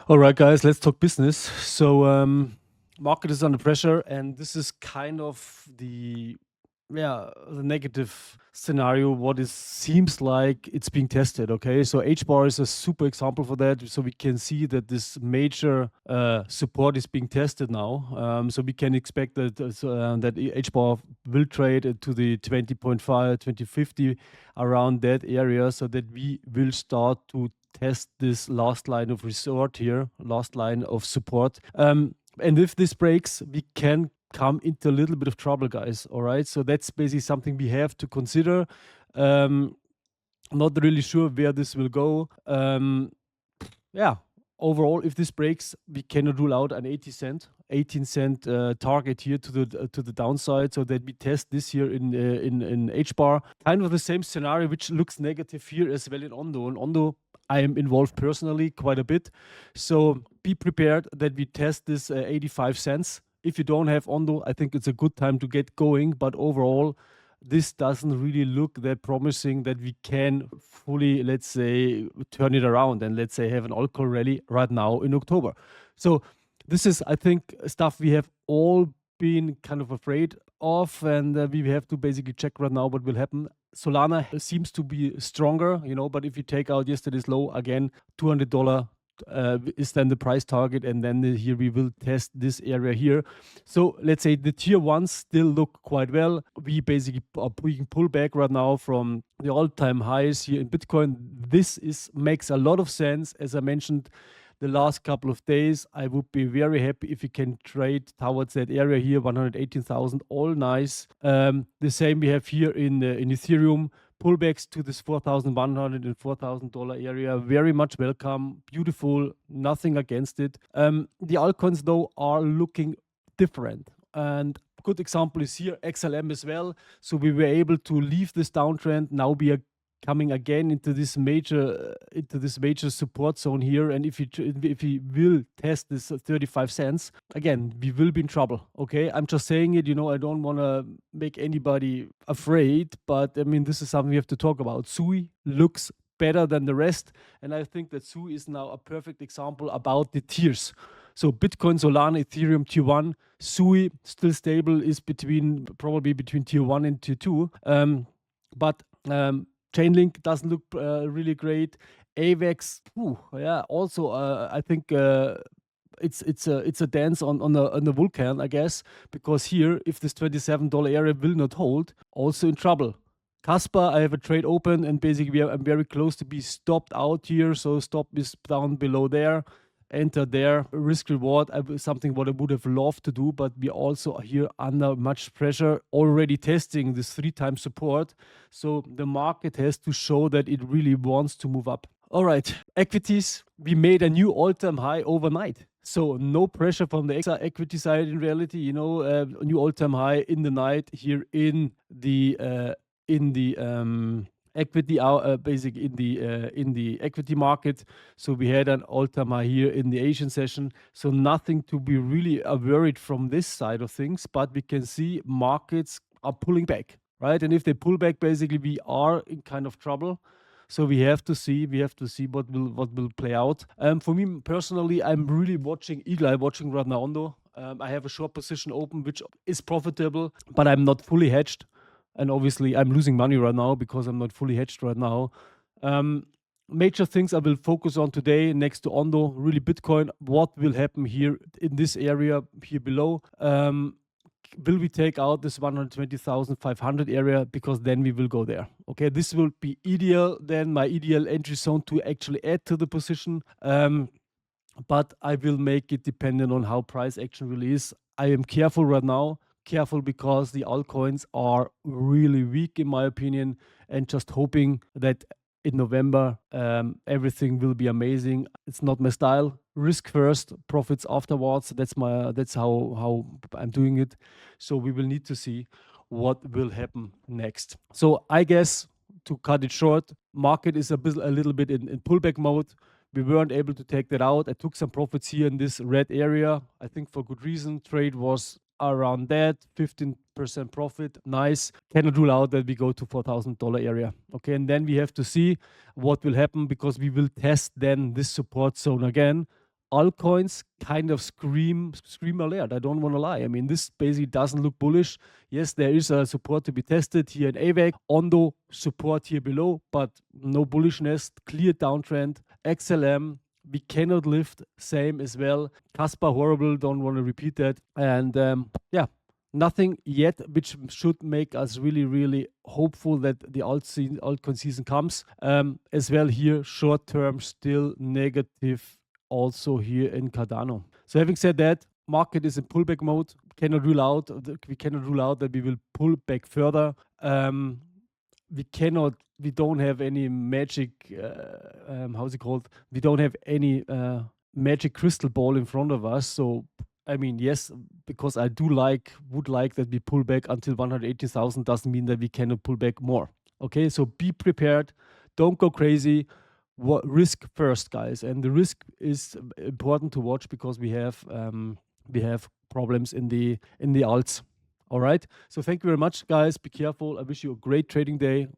All right, guys, let's talk business. So, market is under pressure, and this is kind of the negative scenario. What it seems like it's being tested. Okay, so HBAR is a super example for that. So we can see that this major support is being tested now. So we can expect that that HBAR will trade to the 20.5, 2050 around that area, so that we will start to test this last line of resort here, last line of support. And if this breaks, we can come into a little bit of trouble, guys. All right. So that's basically something we have to consider. Not really sure where this will go. Yeah. Overall, if this breaks, we cannot rule out an 18 cent target here to the downside, so that we test this here in HBAR. Kind of the same scenario, which looks negative here as well in ONDO. And ONDO, I am involved personally quite a bit, so be prepared that we test this 85 cents. If you don't have ONDO, I think it's a good time to get going. But overall, this doesn't really look that promising that we can fully, let's say, turn it around and let's say have an altcoin rally right now in October. So this is, I think, stuff we have all been kind of afraid of, and we have to basically check right now what will happen. Solana seems to be stronger, but if you take out yesterday's low, again, $200 is then the price target, and then here we will test this area here. So let's say the tier ones still look quite well. We basically are doing pullback right now from the all-time highs here in Bitcoin. This makes a lot of sense. As I mentioned the last couple of days, I would be very happy if we can trade towards that area here, 118,000, all nice. The same we have here in Ethereum. Pullbacks to this $4,100 and $4,000 area, very much welcome, beautiful, nothing against it. The altcoins, though, are looking different. And a good example is here, XLM as well. So we were able to leave this downtrend. Now we are coming again into this major support zone here, and if we will test this 35 cents again, we will be in trouble. Okay, I'm just saying it. I don't want to make anybody afraid, but I mean, this is something we have to talk about. SUI looks better than the rest, and I think that SUI is now a perfect example about the tiers. So Bitcoin, Solana, Ethereum, tier 1, SUI still stable, is probably between tier 1 and tier 2. But Chainlink doesn't look really great. AVAX, also I think it's a dance on the Vulcan, I guess, because here, if this $27 area will not hold, also in trouble. Casper, I have a trade open, and basically I'm very close to be stopped out here. So stop is down below there. Enter there. Risk reward, something what I would have loved to do, but we also are here under much pressure, already testing this 3-time support. So the market has to show that it really wants to move up. All right, equities, we made a new all-time high overnight. So no pressure from the equity side in reality, a new all-time high in the night here in the equity, basically in the equity market. So we had an all-time high here in the Asian session. So nothing to be really worried from this side of things, but we can see markets are pulling back, right? And if they pull back, basically we are in kind of trouble. So we have to see what will play out. For me personally, I'm really watching right now ONDO. I have a short position open, which is profitable, but I'm not fully hedged. And obviously, I'm losing money right now because I'm not fully hedged right now. Major things I will focus on today next to ONDO, really Bitcoin. What will happen here in this area here below? Will we take out this 120,500 area? Because then we will go there. Okay, this will be ideal. Then my ideal entry zone to actually add to the position. But I will make it dependent on how price action really is. I am careful right now. Careful because the altcoins are really weak in my opinion, and just hoping that in November everything will be amazing. It's not my style. Risk first, profits afterwards. That's how I'm doing it. So we will need to see what will happen next. So I guess, to cut it short, market is a little bit in pullback mode. We weren't able to take that out. I took some profits here in this red area, I think for good reason. Trade was around that 15% profit. Nice. Cannot rule out that we go to $4,000 area. Okay, and then we have to see what will happen, because we will test then this support zone again altcoins kind of scream alert. I don't want to lie. I mean, this basically doesn't look bullish. Yes, there is a support to be tested here in AVAC. ONDO support here below, but no bullishness. Clear downtrend. XLM, we cannot lift. Same as well. Casper, horrible. Don't want to repeat that. And yeah, nothing yet, which should make us really, really hopeful that the altcoin season comes. As well here, short term still negative also here in Cardano. So having said that, market is in pullback mode. We cannot rule out that we will pull back further. We don't have any magic, how's it called? We don't have any magic crystal ball in front of us. So I mean, yes, because I would like that we pull back until 180,000 doesn't mean that we cannot pull back more. Okay, so be prepared. Don't go crazy. Risk first, guys. And the risk is important to watch because we have problems in the alts. All right. So thank you very much, guys. Be careful. I wish you a great trading day.